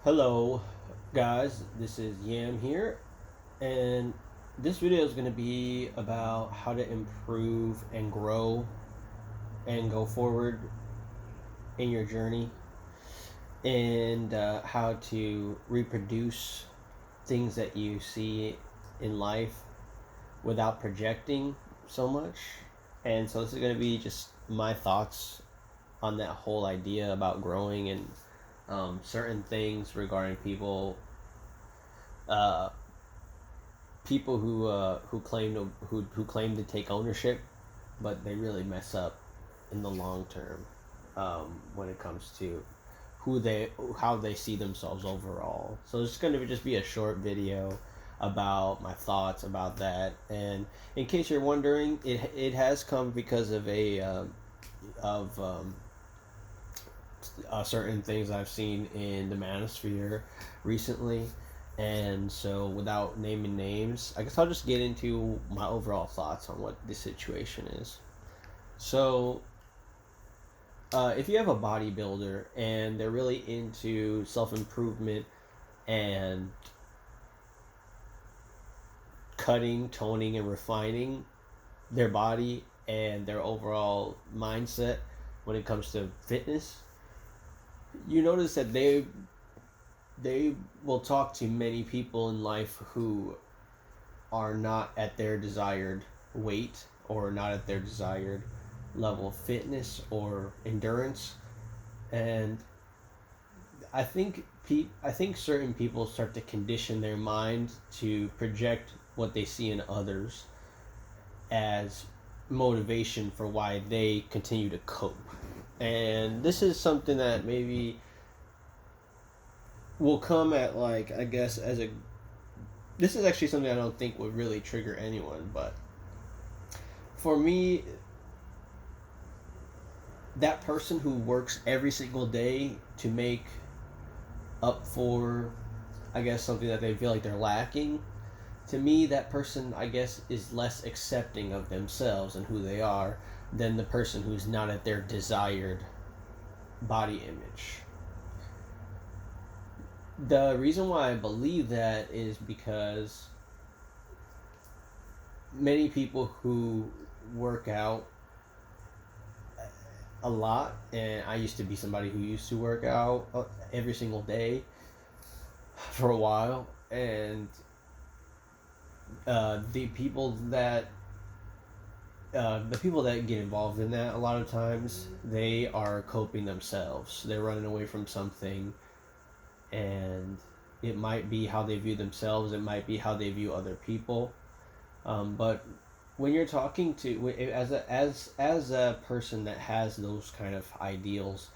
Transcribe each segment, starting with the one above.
Hello, guys. This is Yam here, and this video is going to be about how to improve and grow and go forward in your journey, and how to reproduce things that you see in life without projecting so much. And so, this is going to be just my thoughts on that whole idea about growing and certain things regarding uh, people who claim to take ownership, but they really mess up in the long term when it comes to who they how they see themselves overall. So it's going to just be a short video about my thoughts about that. And in case you're wondering, it has come because of a of certain things I've seen in the manosphere recently. And so, without naming names, I guess I'll just get into my overall thoughts on what the situation is. So, if you have a bodybuilder and they're really into self improvement and cutting, toning, and refining their body and their overall mindset when it comes to fitness, you notice that they will talk to many people in life who are not at their desired weight or not at their desired level of fitness or endurance. And I think certain people start to condition their mind to project what they see in others as motivation for why they continue to cope. And this is something that maybe will come at, like, I guess, as a this is actually something I don't think would really trigger anyone, but for me, that person who works every single day to make up for, I guess, something that they feel like they're lacking, to me, that person, I guess, is less accepting of themselves and who they are than the person who's not at their desired body image. The reason why I believe that is because many people who work out a lot, and I used to be somebody who used to work out every single day for a while, and the people that get involved in that, a lot of times they are coping themselves. They're running away from something, and it might be how they view themselves. It might be how they view other people. But when you're talking to as a person that has those kind of ideals,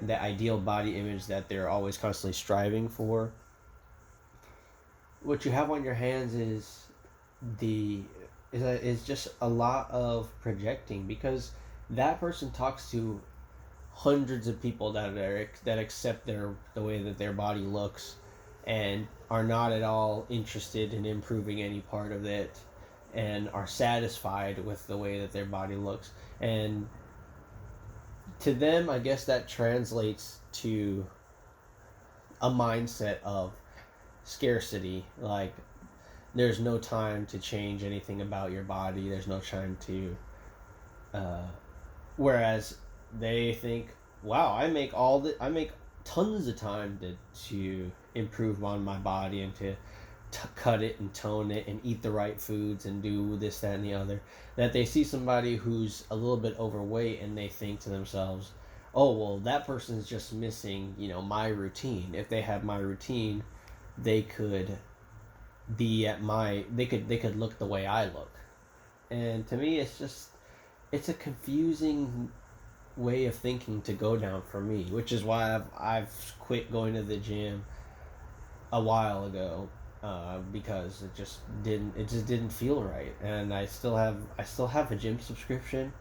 that ideal body image that they're always constantly striving for, what you have on your hands the is just a lot of projecting, because that person talks to hundreds of people that accept the way that their body looks and are not at all interested in improving any part of it and are satisfied with the way that their body looks. And to them, I guess that translates to a mindset of scarcity. Like, there's no time to change anything about your body. There's no time to. Uh, Whereas they think, wow, I make tons of time to improve on my body and to cut it and tone it and eat the right foods and do this, that, and the other. That they see somebody who's a little bit overweight and they think to themselves, oh, well, that person's just missing, my routine. If they had my routine, they could they could look the way I look. And to me, it's a confusing way of thinking to go down for me, which is why I've quit going to the gym a while ago, because it just didn't feel right. And I still have a gym subscription.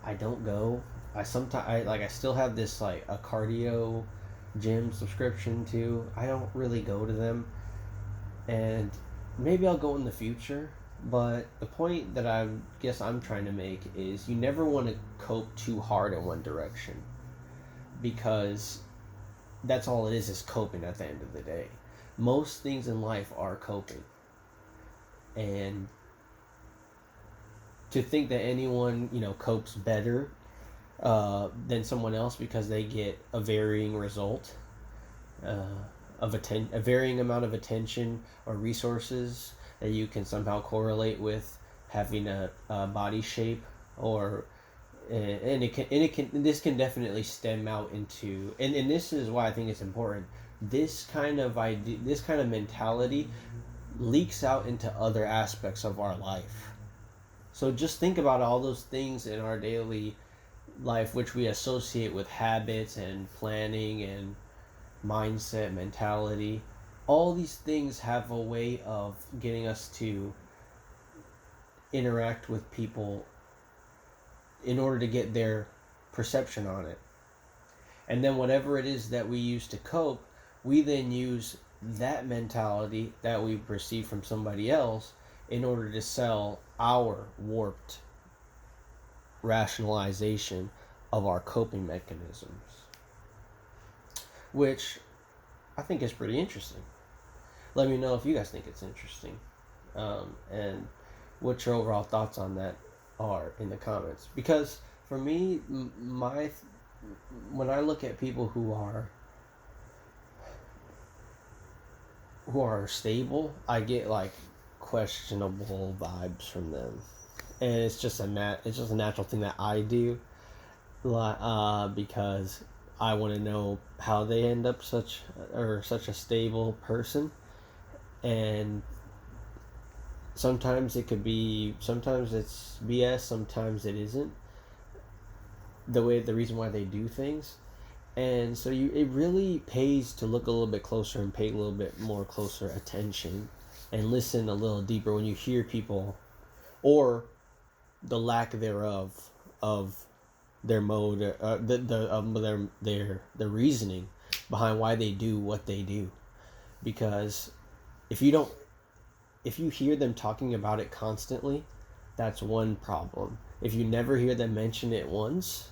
I don't go. I still have this, like, a cardio gym subscription too. I don't really go to them, and maybe I'll go in the future. But the point that I guess I'm trying to make is you never want to cope too hard in one direction, because that's all it is coping at the end of the day. Most things in life are coping. And to think that anyone, copes better than someone else because they get a varying result uh, a varying amount of attention or resources that you can somehow correlate with having a body shape, or this can definitely stem out into, and this is why I think it's important. This kind of idea, this kind of mentality leaks out into other aspects of our life. So just think about all those things in our daily life which we associate with habits and planning and mindset, mentality. All these things have a way of getting us to interact with people in order to get their perception on it. And then whatever it is that we use to cope, we then use that mentality that we perceive from somebody else in order to sell our warped rationalization of our coping mechanisms, which I think is pretty interesting. Let me know if you guys think it's interesting, and what your overall thoughts on that are in the comments. Because for me, when I look at people who are stable, I get like questionable vibes from them, and it's just a natural thing that I do, because I want to know how they end up such a stable person. And sometimes it's BS, sometimes it isn't the reason why they do things. And so it really pays to look a little bit closer and pay a little bit more closer attention and listen a little deeper when you hear people, or the lack thereof, of their mode, their reasoning behind why they do what they do. Because if you hear them talking about it constantly, that's one problem. If you never hear them mention it once,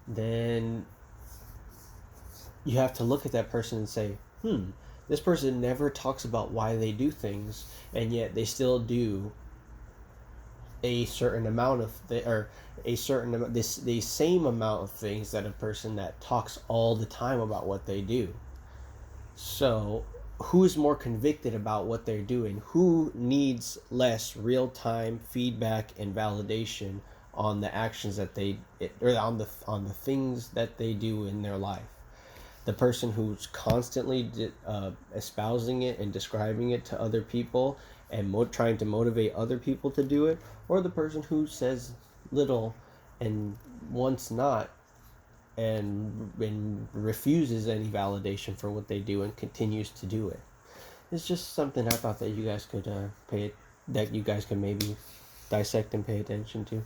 then you have to look at that person and say, this person never talks about why they do things, and yet they still do a certain amount of the same amount of things that a person that talks all the time about what they do. So who's more convicted about what they're doing? Who needs less real-time feedback and validation on the actions that or on the things that they do in their life? The person who's constantly espousing it and describing it to other people and trying to motivate other people to do it, or the person who says little and wants not and refuses any validation for what they do and continues to do it. It's just something I thought that you guys could maybe dissect and pay attention to.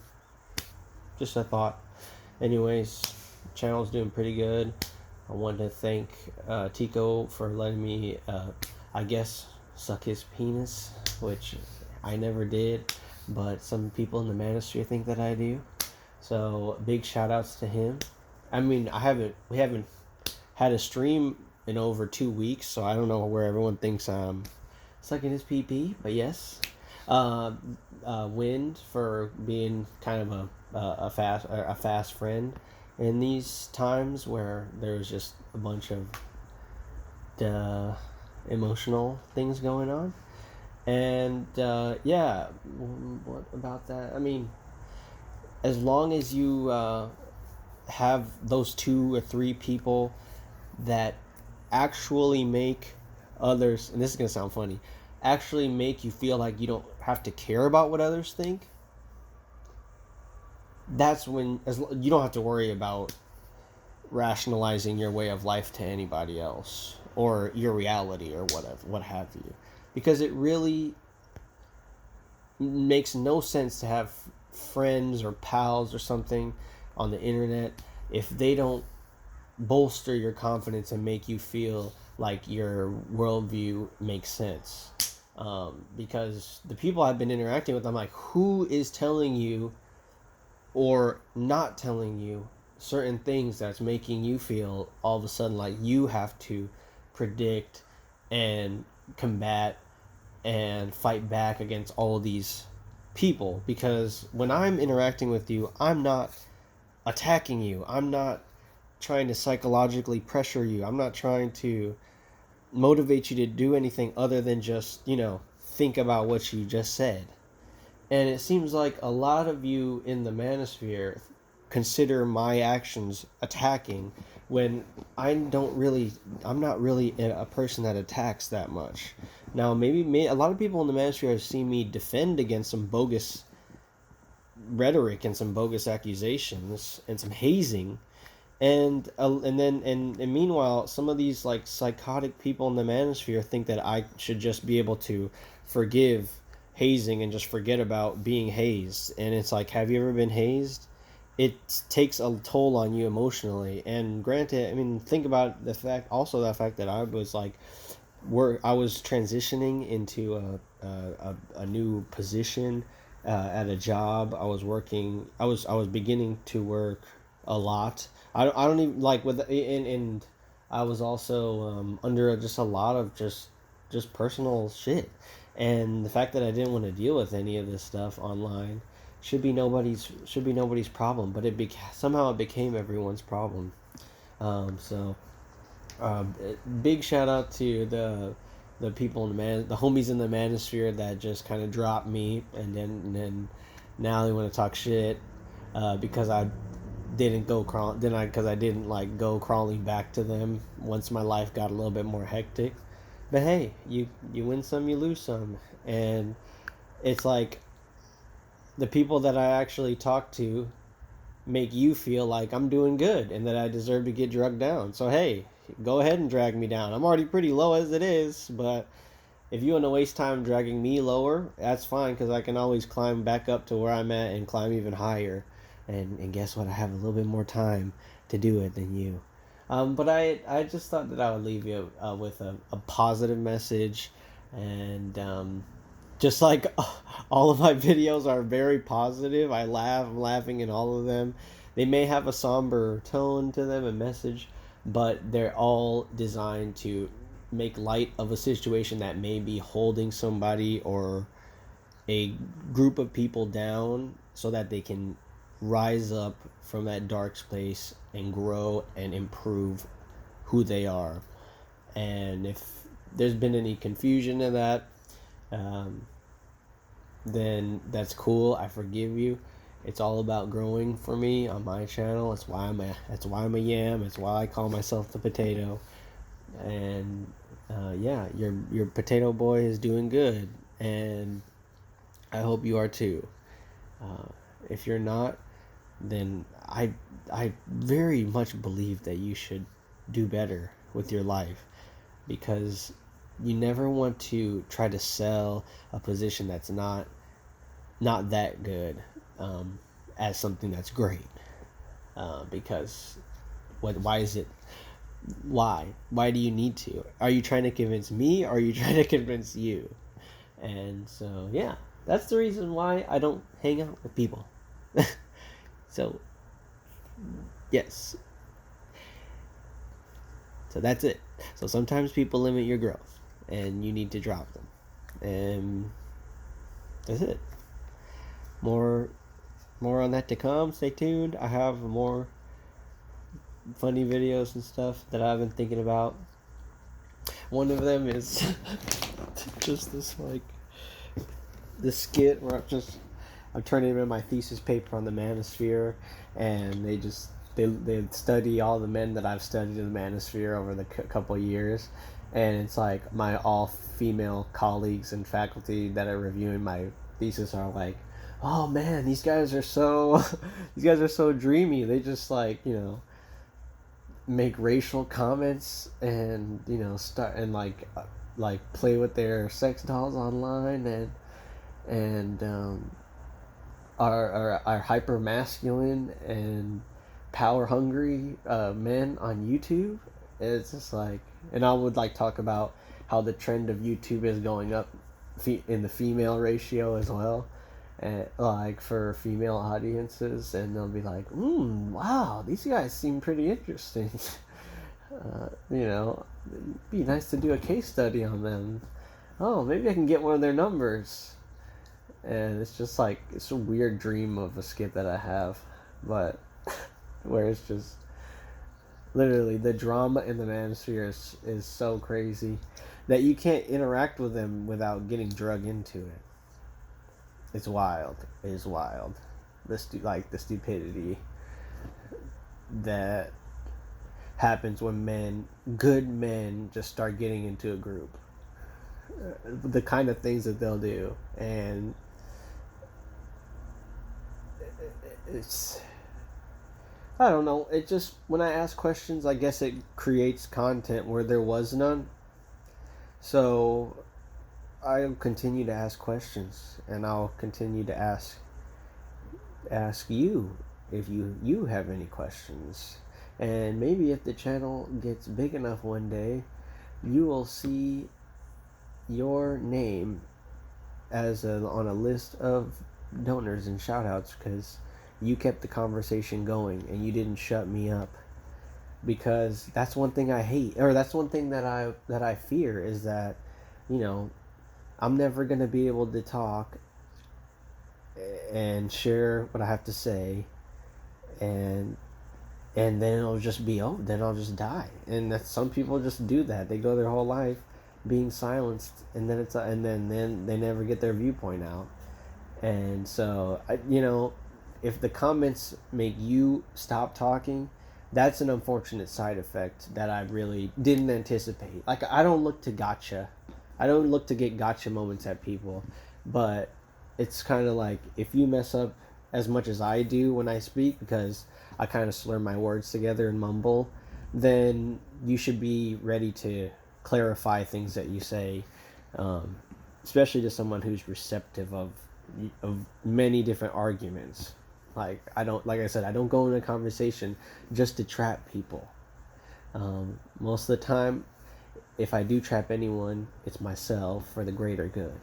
Just a thought. Anyways, the channel's doing pretty good. I wanted to thank Tico for letting me, I guess, suck his penis, which I never did, but some people in the manosphere think that I do. So big shout outs to him. I mean, we haven't had a stream in over 2 weeks, so I don't know where everyone thinks I'm sucking his pee, but yes. Wind for being kind of a fast friend in these times where there's just a bunch of emotional things going on. And yeah, what about that? I mean, as long as you have those 2 or 3 people that actually make others, and this is going to sound funny, actually make you feel like you don't have to care about what others think, that's when you don't have to worry about rationalizing your way of life to anybody else or your reality or what have you, because it really makes no sense to have friends or pals or something on the internet if they don't bolster your confidence and make you feel like your worldview makes sense. Because the people I've been interacting with, I'm like, who is telling you or not telling you certain things that's making you feel all of a sudden like you have to predict and combat and fight back against all of these people. Because when I'm interacting with you, I'm not attacking you. I'm not trying to psychologically pressure you. I'm not trying to motivate you to do anything other than just, think about what you just said. And it seems like a lot of you in the manosphere consider my actions attacking when I'm not really a person that attacks that much. Now, maybe a lot of people in the manosphere have seen me defend against some bogus rhetoric and some bogus accusations and some hazing, and meanwhile, some of these like psychotic people in the manosphere think that I should just be able to forgive hazing and just forget about being hazed. And it's like, have you ever been hazed? It takes a toll on you emotionally. And granted, I mean, think about the fact that I was transitioning into a new position at a job. I was beginning to work a lot. I don't even like with and I was also under just a lot of just personal shit. And the fact that I didn't want to deal with any of this stuff online should be nobody's problem, but somehow it became everyone's problem. So uh, big shout out to the people in the homies in the manosphere that just kind of dropped me, and then now they want to talk shit because I didn't go crawl then I because I didn't like go crawling back to them once my life got a little bit more hectic. But hey, you win some, you lose some, and it's like the people that I actually talk to make you feel like I'm doing good and that I deserve to get drugged down. So hey, go ahead and drag me down. I'm already pretty low as it is, but if you want to waste time dragging me lower, that's fine, because I can always climb back up to where I'm at and climb even higher. And guess what? I have a little bit more time to do it than you. But I just thought that I would leave you with a positive message. And just like all of my videos are very positive, I'm laughing in all of them. They may have a somber tone to them, a message, but they're all designed to make light of a situation that may be holding somebody or a group of people down so that they can rise up from that dark space and grow and improve who they are. And if there's been any confusion in that, um, then that's cool. I forgive you. It's all about growing for me on my channel. That's why I'm a yam. It's why I call myself the potato. And yeah, your potato boy is doing good, and I hope you are too. Uh, if you're not, then I very much believe that you should do better with your life, because you never want to try to sell a position that's not that good as something that's great. Because why is it why do you need to? Are you trying to convince me, or are you trying to convince you? And so yeah, that's the reason why I don't hang out with people. So yes, so that's it. So sometimes people limit your growth and you need to drop them, and that's it. More on that to come. Stay tuned. I have more funny videos and stuff that I've been thinking about. One of them is just this skit where I'm turning in my thesis paper on the manosphere, and they study all the men that I've studied in the manosphere over the couple of years, and it's like my all female colleagues and faculty that are reviewing my thesis are like, oh man, these guys are so these guys are so dreamy. They just make racial comments, and start and like play with their sex dolls online, and are hyper masculine and power hungry men on YouTube. It's just like, and I would like talk about how the trend of YouTube is going up in the female ratio as well. like for female audiences, and they'll be like, wow, these guys seem pretty interesting. It'd be nice to do a case study on them. Oh, maybe I can get one of their numbers. And it's just like, it's a weird dream of a skit that I have, but where it's just literally the drama in the manosphere is so crazy that you can't interact with them without getting drug into it. It's wild. It is wild. The stupidity that happens when good men, just start getting into a group. The kind of things that they'll do, and it's, I don't know. It just, when I ask questions, I guess it creates content where there was none. So I'll continue to ask questions, and I'll continue to ask you if you have any questions. And maybe if the channel gets big enough one day, you will see your name on a list of donors and shoutouts, because you kept the conversation going and you didn't shut me up. Because that's one thing I hate, or that's one thing that I fear, is that, I'm never gonna be able to talk and share what I have to say, and then it'll just be, oh, then I'll just die. And that, some people just do that. They go their whole life being silenced, and then then they never get their viewpoint out. And so, if the comments make you stop talking, that's an unfortunate side effect that I really didn't anticipate. Like, I don't look to get gotcha moments at people, but it's kind of like, if you mess up as much as I do when I speak, because I kind of slur my words together and mumble, then you should be ready to clarify things that you say, especially to someone who's receptive of many different arguments. Like I said, I don't go into a conversation just to trap people. Most of the time, if I do trap anyone, it's myself for the greater good,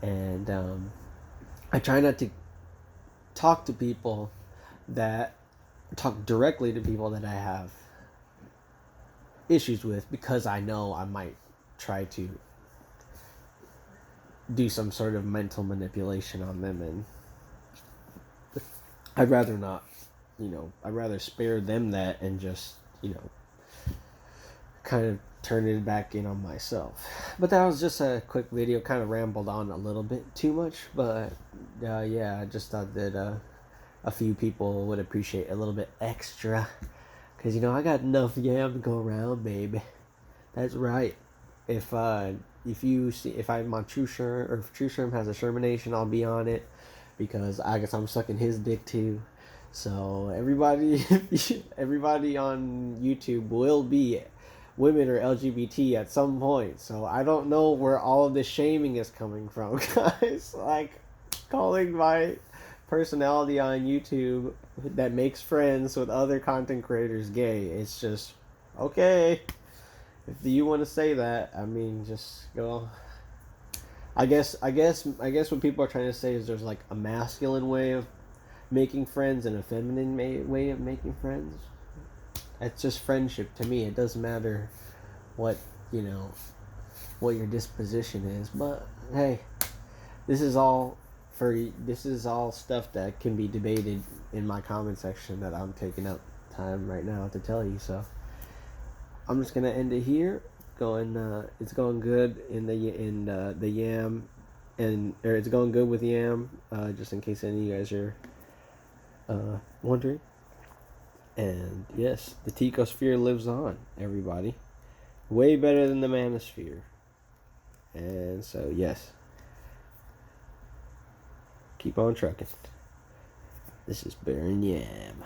And I try not to talk directly to people that I have issues with, because I know I might try to do some sort of mental manipulation on them, and I'd rather not. I'd rather spare them that and just, kind of turn it back in on myself. But that was just a quick video, kind of rambled on a little bit too much, but yeah, I just thought that a few people would appreciate a little bit extra, because I got enough yam to go around, baby. That's right. If I'm on True Sherm, or if True Sherm has a Shermanation, I'll be on it, because I guess I'm sucking his dick too. So everybody on YouTube will be women or LGBT at some point. So I don't know where all of this shaming is coming from, guys. Like, calling my personality on YouTube that makes friends with other content creators gay. It's just, okay. If you want to say that, I mean, just go. I guess what people are trying to say is there's like a masculine way of making friends and a feminine way of making friends. It's just friendship to me. It doesn't matter what your disposition is. But hey, this is all stuff that can be debated in my comment section that I'm taking up time right now to tell you. So I'm just gonna end it here. It's going good in the Yam, or it's going good with Yam. Just in case any of you guys are wondering. And yes, the Ticosphere lives on, everybody. Way better than the Manosphere. And so yes, keep on trucking. This is Baron Yam.